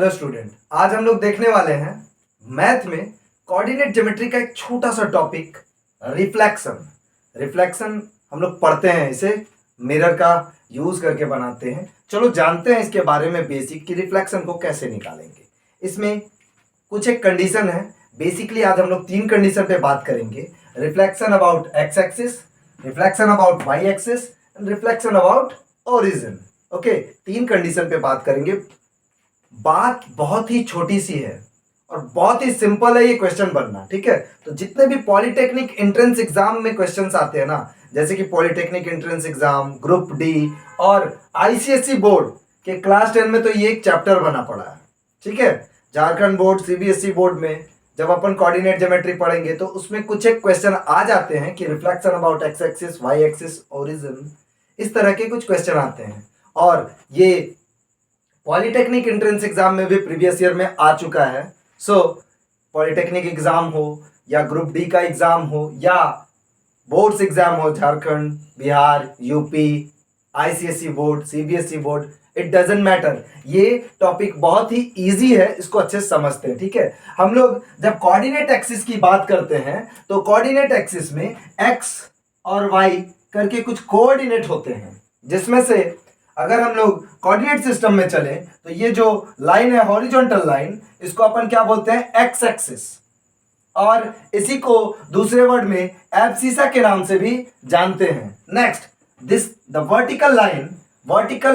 Hello student, आज हम लोग देखने वाले हैं मैथ में कोऑर्डिनेट ज्योमेट्री का एक छोटा सा टॉपिक रिफ्लेक्शन। रिफ्लेक्शन हम लोग पढ़ते हैं, इसे मिरर का यूज करके बनाते हैं। चलो जानते हैं इसके बारे में बेसिक कि रिफ्लेक्शन को कैसे निकालेंगे। इसमें कुछ एक कंडीशन है। बेसिकली आज हम लोग 3 कंडीशन पे बात करेंगे। Reflection about X axis, reflection about Y axis and reflection about origin. Okay, 3 condition पे बात करेंगे। बात बहुत ही छोटी सी है और बहुत ही सिंपल है ये क्वेश्चन बनना, ठीक है। तो जितने भी पॉलिटेक्निक एंट्रेंस एग्जाम में क्वेश्चंस आते हैं ना, जैसे कि polytechnic entrance exam, group D और आईसीएसई बोर्ड के क्लास 10 में तो ये एक चैप्टर बना पड़ा है, ठीक है। झारखंड बोर्ड, सीबीएसई बोर्ड में जब अपन कोऑर्डिनेट ज्योमेट्री पढ़ेंगे तो उसमें कुछ एक क्वेश्चन आ जाते हैं कि reflection about X axis, Y axis, origin, इस तरह के कुछ क्वेश्चन आते हैं। और ये पॉलिटेक्निक एंट्रेंस एग्जाम में भी प्रीवियस ईयर में आ चुका है। सो पॉलिटेक्निक एग्जाम हो या ग्रुप डी का एग्जाम हो या बोर्ड्स एग्जाम हो, Jharkhand, Bihar, UP, ICSE board, CBSE board, it doesn't matter. ये टॉपिक बहुत ही इजी है, इसको अच्छे से समझते हैं, ठीक है। हम लोग जब कोऑर्डिनेट एक्सिस की बात करते हैं तो कोऑर्डिनेट एक्सिस में एक्स और वाई करके कुछ कोऑर्डिनेट होते हैं, जिसमें से अगर हम लोग कोऑर्डिनेट सिस्टम में चले तो ये जो लाइन है हॉरिजॉन्टल लाइन, इसको अपन क्या बोलते हैं, एक्स एक्सिस। और इसी को दूसरे वर्ड में एब्सिसा के नाम से भी जानते हैं। Next, this the vertical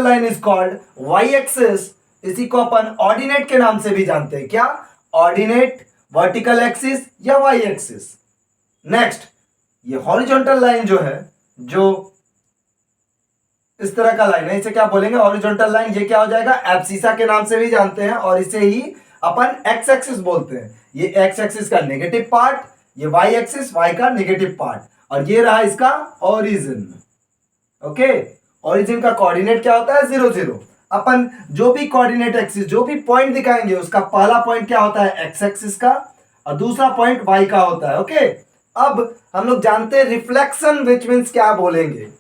line is called Y axis. इसी को अपन ऑर्डिनेट के नाम से भी जानते हैं। क्या? ऑर्डिनेट, वर्टिकल एक्सिस या वाई एक्सिस। नेक्स्ट, ये हॉरिजॉन्टल लाइन जो है, जो इस तरह का लाइन है, इसे क्या बोलेंगे, हॉरिजॉन्टल लाइन। ये क्या हो जाएगा, एब्सिसा के नाम से भी जानते हैं और इसे ही अपन एक्स एक्सिस बोलते हैं। ये एक्स एक्सिस का नेगेटिव पार्ट, ये वाई एक्सिस, वाई का नेगेटिव पार्ट, और ये रहा इसका ओरिजिन। ओके, ओरिजिन का कोऑर्डिनेट क्या होता है, 0 0। अपन जो भी कोऑर्डिनेट एक्सिस, जो भी पॉइंट दिखाएंगे, उसका पहला पॉइंट क्या होता है, एक्स एक्सिस का, और दूसरा पॉइंट वाई का होता है। ओके, अब हम लोग जानते हैं रिफ्लेक्शन विच मीन्स क्या बोलेंगे।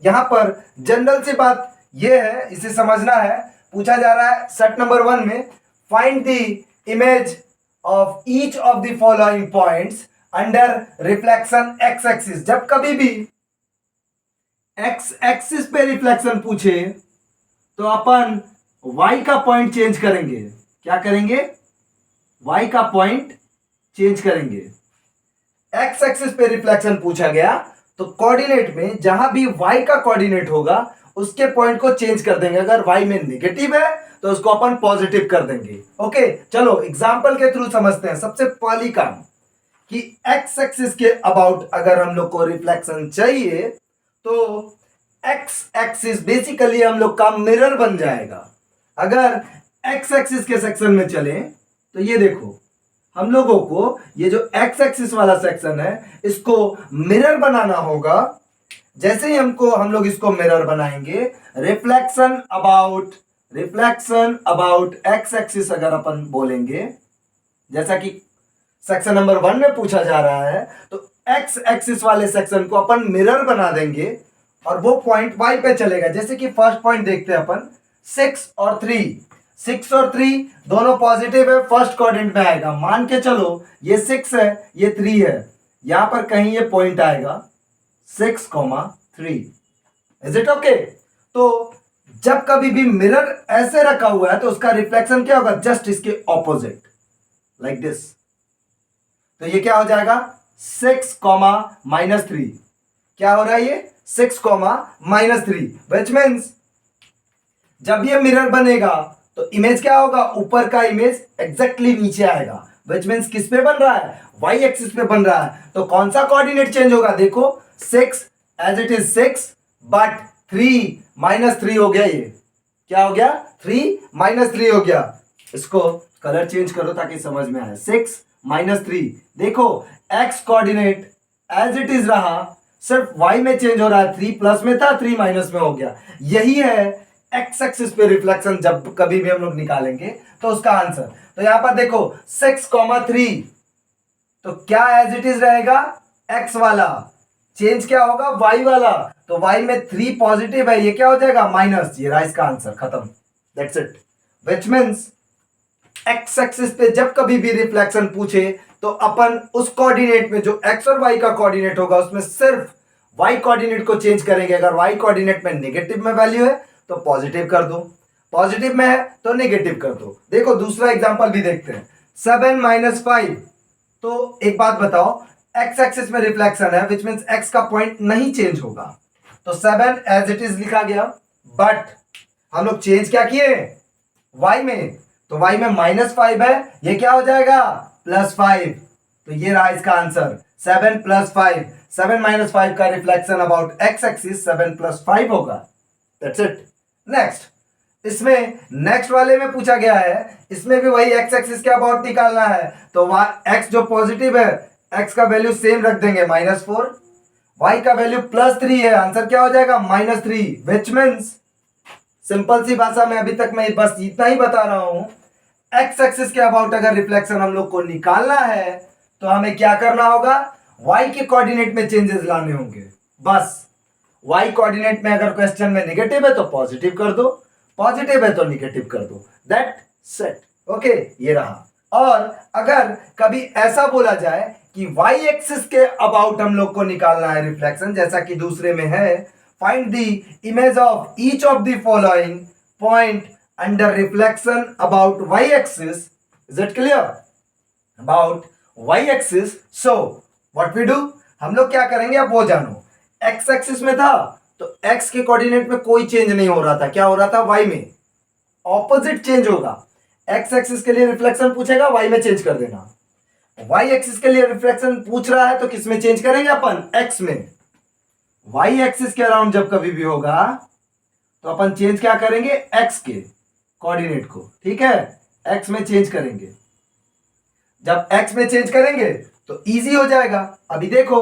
यहां पर जनरल सी बात यह है, इसे समझना है। पूछा जा रहा है सेट नंबर 1 में, find the image of each of the following points under reflection x axis. जब कभी भी एक्स एक्सिस पे रिफ्लेक्शन पूछे तो अपन वाई का पॉइंट चेंज करेंगे। क्या करेंगे, वाई का पॉइंट चेंज करेंगे। एक्स एक्सिस पे रिफ्लेक्शन पूछा गया तो कोऑर्डिनेट में जहां भी y का कोऑर्डिनेट होगा उसके पॉइंट को चेंज कर देंगे। अगर y में नेगेटिव है तो उसको अपन पॉजिटिव कर देंगे। ओके, चलो एग्जांपल के थ्रू समझते हैं। सबसे पहली काम कि x एक्सिस के अबाउट अगर हम लोग को रिफ्लेक्शन चाहिए तो x एक्सिस बेसिकली हम लोग का मिरर बन जाएगा। अगर x एक्सिस के सेक्शन में चले तो ये देखो, हम लोगों को ये जो एक्स एक्सिस वाला सेक्शन है इसको मिरर बनाना होगा। जैसे ही हम लोग इसको मिरर बनाएंगे, रिफ्लेक्शन अबाउट एक्स एक्सिस अगर अपन बोलेंगे, जैसा कि सेक्शन नंबर 1 में पूछा जा रहा है, तो एक्स एक्सिस वाले सेक्शन को अपन मिरर बना देंगे और वो पॉइंट वाई पे चलेगा। जैसे कि फर्स्ट पॉइंट देखते हैं अपन, 6 और 3 दोनों पॉजिटिव है, फर्स्ट क्वाड्रेंट में आएगा। मान के चलो ये 6 है, ये 3 है, यहां पर कहीं ये पॉइंट आएगा 6,3। Is it okay? तो जब कभी भी मिरर ऐसे रखा हुआ है तो उसका रिफ्लेक्शन क्या होगा, जस्ट इसके ऑपोजिट, लाइक दिस। तो ये क्या हो जाएगा, 6,-3। क्या हो रहा है ये, 6,-3, विच मीन्स जब ये मिरर बनेगा तो इमेज क्या होगा, ऊपर का इमेज एग्जैक्टली नीचे आएगा। विच मीन्स किस पे बन रहा है, वाई एक्सिस पे बन रहा है। तो कौन सा कोऑर्डिनेट चेंज होगा, देखो 6 एज इट इज 6, बट 3 हो गया। ये क्या हो गया, 3 हो गया। इसको कलर चेंज करो ताकि समझ में आए। 6-3, देखो X coordinate as it is रहा, सिर्फ वाई में चेंज हो रहा है। 3 प्लस में था, 3 माइनस में हो गया। यही है एक्स एक्सिस पे रिफ्लेक्शन जब कभी भी हम लोग निकालेंगे तो उसका आंसर। तो यहां पर देखो 6,3, तो क्या एज इट इज रहेगा, एक्स वाला चेंज क्या होगा, वाई वाला। तो वाई में 3 पॉजिटिव है, ये क्या हो जाएगा, माइनस। ये रहा इसका आंसर, खत्म, that's it. Which means x axis पे जब कभी भी रिफ्लेक्शन पूछे तो अपन उस कोऑर्डिनेट में जो एक्स और वाई का कोऑर्डिनेट होगा उसमें सिर्फ वाई कोऑर्डिनेट को चेंज करेंगे। अगर वाई कोऑर्डिनेट में नेगेटिव में वैल्यू है तो पॉजिटिव कर दो, पॉजिटिव में है तो नेगेटिव कर दो। देखो दूसरा एग्जांपल भी देखते हैं, 7 - 5। तो एक बात बताओ, एक्स एक्सिस में रिफ्लेक्शन है विच मीन्स एक्स का पॉइंट नहीं चेंज होगा, तो 7 एज इट इज लिखा गया। बट हम लोग चेंज क्या किए वाई में, तो वाई में -5 है, ये क्या हो जाएगा +5। तो ये रहा इसका आंसर 7 + 5। 7 - 5 का रिफ्लेक्शन अबाउट एक्स एक्सिस 7 + 5 होगा। That's it. नेक्स्ट, इसमें नेक्स्ट वाले में पूछा गया है, इसमें भी वही एक्स एक्सिस के अबाउट निकालना है। तो एक्स जो पॉजिटिव है, एक्स का वैल्यू सेम रख देंगे -4, वाई का वैल्यू +3 है, आंसर क्या हो जाएगा -3, विच मीन्स सिंपल सी भाषा में अभी तक मैं बस इतना ही बता रहा हूं, एक्स एक्सिस के अबाउट अगर रिफ्लेक्शन हम लोग को निकालना है तो हमें क्या करना होगा, वाई के कोऑर्डिनेट में चेंजेस लाने होंगे। बस वाई कोऑर्डिनेट में अगर क्वेश्चन में नेगेटिव है तो पॉजिटिव कर दो, पॉजिटिव है तो नेगेटिव कर दो, दैट सेट। ओके, ये रहा। और अगर कभी ऐसा बोला जाए कि वाई एक्सिस के अबाउट हम लोग को निकालना है रिफ्लेक्शन, जैसा कि दूसरे में है, find the image of each of the following point under reflection about Y axis. Is it clear? About Y axis. So what we do, हम लोग क्या करेंगे अब वो जानो। एक्स एक्सिस में था तो एक्स के कोऑर्डिनेट में कोई चेंज नहीं हो रहा था, क्या हो रहा था, वाई में ऑपोजिट चेंज होगा। एक्स एक्सिस के लिए रिफ्लेक्शन पूछेगा, वाई में चेंज कर देना। वाई एक्सिस के लिए रिफ्लेक्शन पूछ रहा है तो किस में चेंज करेंगे अपन, एक्स में। वाई एक्सिस के अराउंड जब कभी भी होगा तो अपन चेंज क्या करेंगे, एक्स के कोऑर्डिनेट को, ठीक है, एक्स में चेंज करेंगे। जब एक्स में चेंज करेंगे तो इजी हो जाएगा। अभी देखो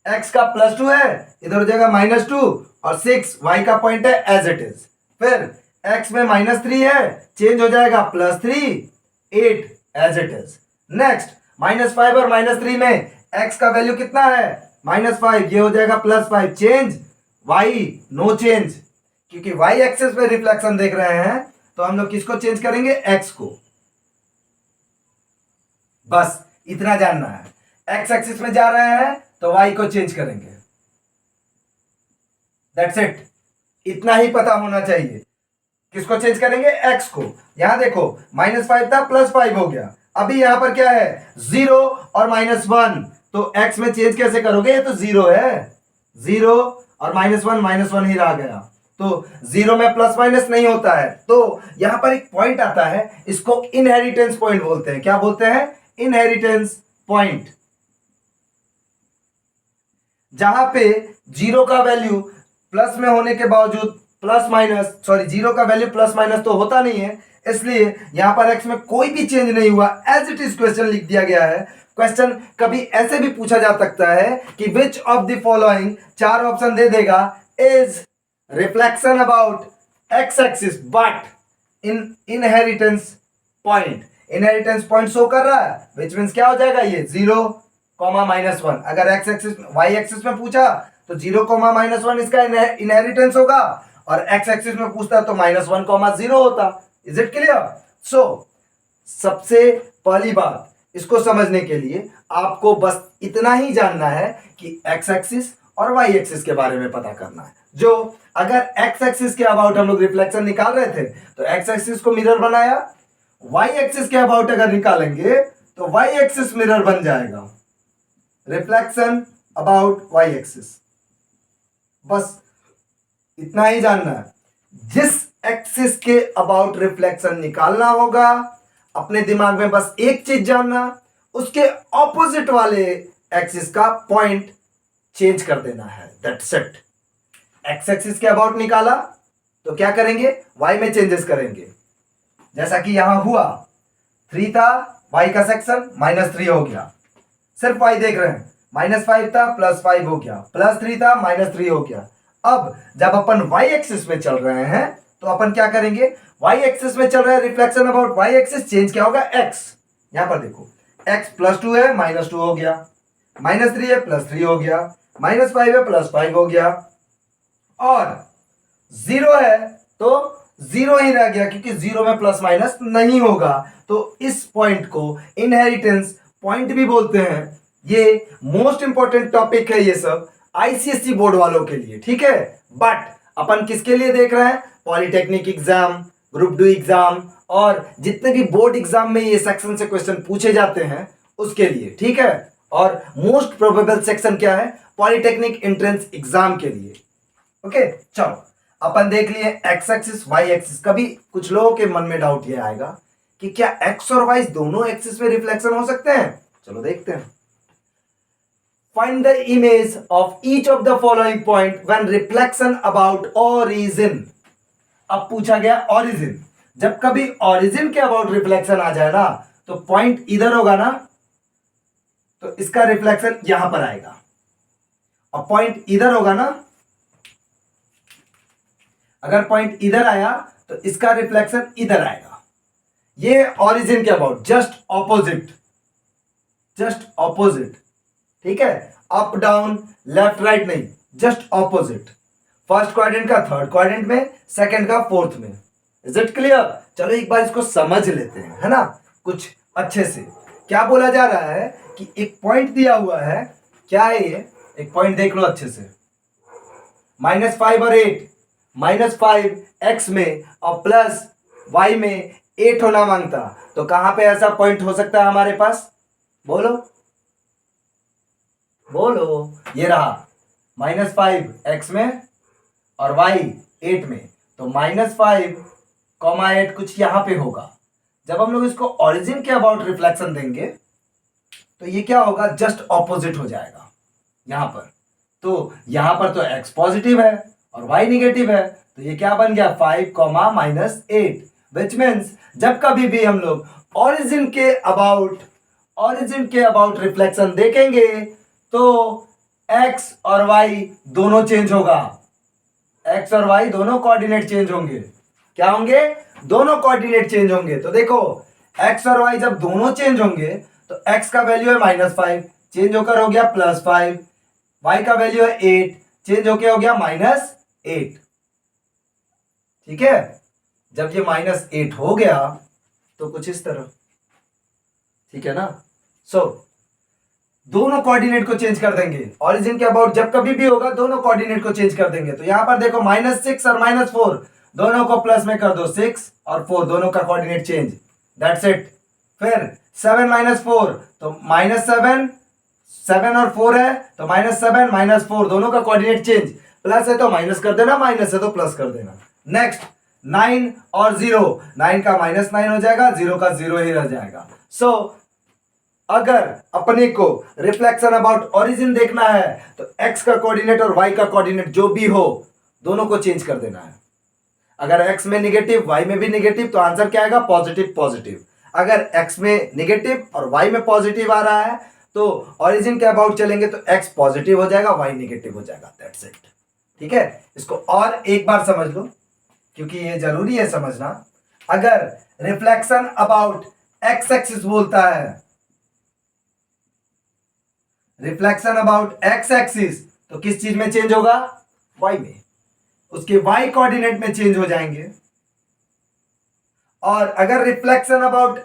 x का +2 है, इधर हो जाएगा -2 और 6, y का पॉइंट है एज इट इज। फिर x में -3 है, चेंज हो जाएगा +3, 8 एज इट इज। नेक्स्ट -5 और -3 में x का वैल्यू कितना है, -5, ये हो जाएगा +5, चेंज y नो चेंज, क्योंकि y एक्सिस पे रिफ्लेक्शन देख रहे हैं तो हम लोग किसको चेंज करेंगे, x को। बस इतना जानना है, x एक्सिस में जा रहे हैं तो y को चेंज करेंगे, दैट्स इट। इतना ही पता होना चाहिए। किसको चेंज करेंगे, x को। यहां देखो -5 था, +5 हो गया। अभी यहां पर क्या है, 0 और -1, तो x में चेंज कैसे करोगे, ये तो 0 है, 0 और -1 ही रह गया, तो 0 में प्लस माइनस नहीं होता है। तो यहां पर एक पॉइंट आता है, इसको इनहेरिटेंस पॉइंट बोलते हैं। क्या बोलते हैं, इनहेरिटेंस पॉइंट। जहां पे 0 का वैल्यू प्लस में होने के बावजूद प्लस माइनस, सॉरी 0 का वैल्यू प्लस माइनस तो होता नहीं है, इसलिए यहां पर x में कोई भी चेंज नहीं हुआ, एज इट इज क्वेश्चन लिख दिया गया है। क्वेश्चन कभी ऐसे भी पूछा जा सकता है कि which of the following, 4 option दे देगा, is reflection about x axis but in inheritance point. Inheritance point show कर रहा है, विच मीन्स क्या हो जाएगा, ये 0, -1। अगर x एक्सिस y एक्सिस में पूछा तो 0, -1 इसका इनहेरिटेंस होगा, और x एक्सिस में पूछता तो -1, 0 होता। Is it clear? सो सबसे पहली बात, इसको समझने के लिए आपको बस इतना ही जानना है कि x एक्सिस और y एक्सिस के बारे में पता करना है। जो अगर x एक्सिस के अबाउट हम लोग रिफ्लेक्शन निकाल रहे थे तो x एक्सिस को मिरर बनाया, y एक्सिस के अबाउट अगर निकालेंगे तो y एक्सिस मिरर बन जाएगा, रिफ्लेक्शन अबाउट y एक्सिस। बस इतना ही जानना है। जिस एक्सिस के अबाउट रिफ्लेक्शन निकालना होगा, अपने दिमाग में बस एक चीज जानना, उसके ऑपोजिट वाले एक्सिस का पॉइंट चेंज कर देना है, दैट्स इट। एक्स एक्सिस के अबाउट निकाला तो क्या करेंगे, y में चेंजेस करेंगे। जैसा कि यहां हुआ, 3 था, y का सेक्शन -3 हो गया, सिर्फ y देख रहे हैं, -5 था, +5 हो गया, +3 था, -3 हो गया। अब जब अपन y एक्सिस में चल रहे हैं तो अपन क्या करेंगे, y एक्सिस में चल रहे हैं, reflection about y axis, change क्या होगा, x। यहां पर देखो x +2 है, -2 हो गया, -3 है, +3 हो गया, -5 है, +5 हो गया, और 0 है तो जीरो ही रह गया क्योंकि जीरो में प्लस माइनस नहीं होगा। तो इस पॉइंट को इनहेरिटेंस पॉइंट भी बोलते हैं। ये मोस्ट इंपॉर्टेंट टॉपिक है ये सब आईसीएसई बोर्ड वालों के लिए, ठीक है। बट अपन किसके लिए देख रहे हैं? Polytechnic exam, group D exam और जितने भी बोर्ड एग्जाम में ये सेक्शन से क्वेश्चन पूछे जाते हैं उसके लिए, ठीक है। और मोस्ट प्रोबेबल सेक्शन क्या है? पॉलिटेक्निक एंट्रेंस एग्जाम के लिए। ओके, चलो अपन देख लिए एक्स एक्सिस वाई एक्सिस। कभी कुछ लोगों के मन में डाउट ये आएगा कि क्या एक्स और वाई दोनों एक्सिस में रिफ्लेक्शन हो सकते हैं? चलो देखते हैं। Find the image of each of the following point when reflection about origin. अब पूछा गया ओरिजिन। जब कभी ओरिजिन के अबाउट रिफ्लेक्शन आ जाए ना, तो पॉइंट इधर होगा ना, तो इसका रिफ्लेक्शन यहां पर आएगा। और पॉइंट इधर होगा ना, अगर पॉइंट इधर आया तो इसका रिफ्लेक्शन इधर आएगा। ये ओरिजिन के about just opposite, just opposite, ठीक है। अप डाउन लेफ्ट राइट नहीं, जस्ट ऑपोजिट। फर्स्ट क्वाड्रेंट का थर्ड क्वाड्रेंट में, सेकंड का फोर्थ में। Is it clear? चलो एक बार इसको समझ लेते हैं, है ना, कुछ अच्छे से। क्या बोला जा रहा है कि एक पॉइंट दिया हुआ है। क्या है ये? एक पॉइंट देख लो अच्छे से। -5 और 8, -5 एक्स में और प्लस वाई में 8 होना मांगता। तो कहां पे ऐसा पॉइंट हो सकता है हमारे पास? बोलो बोलो। ये रहा -5 एक्स में और वाई 8 में। तो -5, 8 कुछ यहां पे होगा। जब हम लोग इसको ओरिजिन के अबाउट रिफ्लेक्शन देंगे तो ये क्या होगा? जस्ट ऑपोजिट हो जाएगा यहां पर। तो यहां पर तो एक्स पॉजिटिव है और y निगेटिव है, तो ये क्या बन गया? 5, -8। विच मीन्स जब कभी भी हम लोग ओरिजिन के अबाउट रिफ्लेक्शन देखेंगे तो x और y दोनों चेंज होगा। x और y दोनों कोऑर्डिनेट चेंज होंगे। क्या होंगे? दोनों कोऑर्डिनेट चेंज होंगे। तो देखो x और y जब दोनों चेंज होंगे तो x का वैल्यू है -5, चेंज होकर हो गया +5। y का वैल्यू है 8, चेंज होके हो गया -8। ठीक है। जब ये -8 हो गया तो कुछ इस तरह, ठीक है ना। दोनों कोऑर्डिनेट को चेंज कर देंगे। ओरिजिन के अबाउट जब कभी भी होगा दोनों कोऑर्डिनेट को चेंज कर देंगे। तो यहां पर देखो -6 और -4 दोनों को प्लस में कर दो, 6 और 4 दोनों का कोऑर्डिनेट चेंज। That's it. फिर 7 -4 तो -7, 7 और 4 है तो -7 -4 दोनों का कोऑर्डिनेट चेंज। प्लस है तो माइनस कर देना, माइनस है तो प्लस कर देना। नेक्स्ट 9 और 0, 9 का -9 हो जाएगा, 0 का 0 ही रह जाएगा। अगर अपने को रिफ्लेक्शन अबाउट ओरिजिन देखना है तो x का कोऑर्डिनेट और y का कोऑर्डिनेट जो भी हो दोनों को चेंज कर देना है। अगर x में निगेटिव y में भी निगेटिव तो आंसर क्या आएगा? Positive positive. अगर x में निगेटिव और y में पॉजिटिव आ रहा है तो ओरिजिन के अबाउट चलेंगे तो x पॉजिटिव हो जाएगा, y निगेटिव हो जाएगा। That's it. ठीक है। इसको और एक बार समझ लो क्योंकि ये जरूरी है समझना। अगर रिफ्लेक्शन अबाउट x एक्सिस बोलता है, रिफ्लेक्शन अबाउट x एक्सिस, तो किस चीज में चेंज होगा? y में। उसके y कोऑर्डिनेट में चेंज हो जाएंगे। और अगर रिफ्लेक्शन अबाउट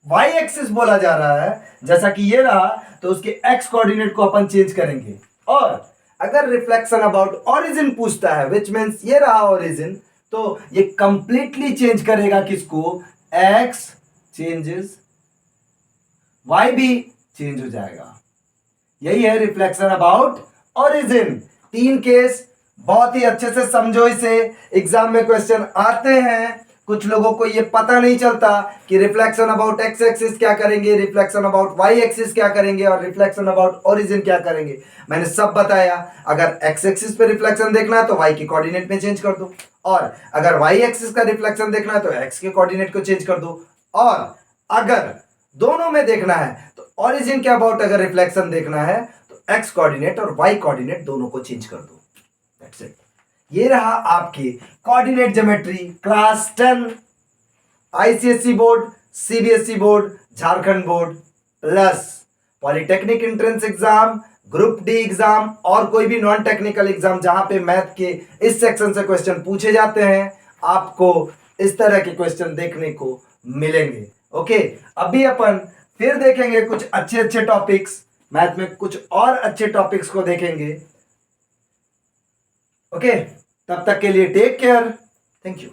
y एक्सिस बोला जा रहा है जैसा कि ये रहा, तो उसके x कोऑर्डिनेट को अपन चेंज करेंगे। और अगर रिफ्लेक्शन अबाउट ओरिजिन पूछता है विच मीन्स ये रहा ओरिजिन, तो ये कंप्लीटली चेंज करेगा किसको? x चेंजेस, y भी चेंज हो जाएगा। यही है रिफ्लेक्शन अबाउट ओरिजिन। 3 केस बहुत ही अच्छे से समझो इसे, एग्जाम में क्वेश्चन आते हैं। कुछ लोगों को ये पता नहीं चलता कि रिफ्लेक्शन अबाउट x एक्सिस क्या करेंगे, रिफ्लेक्शन अबाउट y एक्सिस क्या करेंगे और रिफ्लेक्शन अबाउट ओरिजिन क्या करेंगे। मैंने सब बताया। अगर x एक्सिस पे रिफ्लेक्शन देखना है तो y के कोऑर्डिनेट में चेंज कर दो, और अगर y एक्सिस का रिफ्लेक्शन देखना है तो x के कोऑर्डिनेट को चेंज कर दो, और अगर दोनों में देखना है तो ओरिजिन के अबाउट अगर रिफ्लेक्शन देखना है तो x कोऑर्डिनेट और y कोऑर्डिनेट दोनों को चेंज कर दो। That's it. ये रहा आपकी coordinate geometry class 10 ICSE board, CBSE board, Jharkhand board plus polytechnic entrance exam, group D exam और कोई भी नॉन टेक्निकल एग्जाम जहां पे मैथ के इस सेक्शन से क्वेश्चन पूछे जाते हैं। आपको इस तरह के क्वेश्चन देखने को मिलेंगे। ओके, अभी अपन फिर देखेंगे कुछ अच्छे अच्छे टॉपिक्स, मैथ में कुछ और अच्छे टॉपिक्स को देखेंगे। ओके, तब तक के लिए टेक केयर, थैंक यू।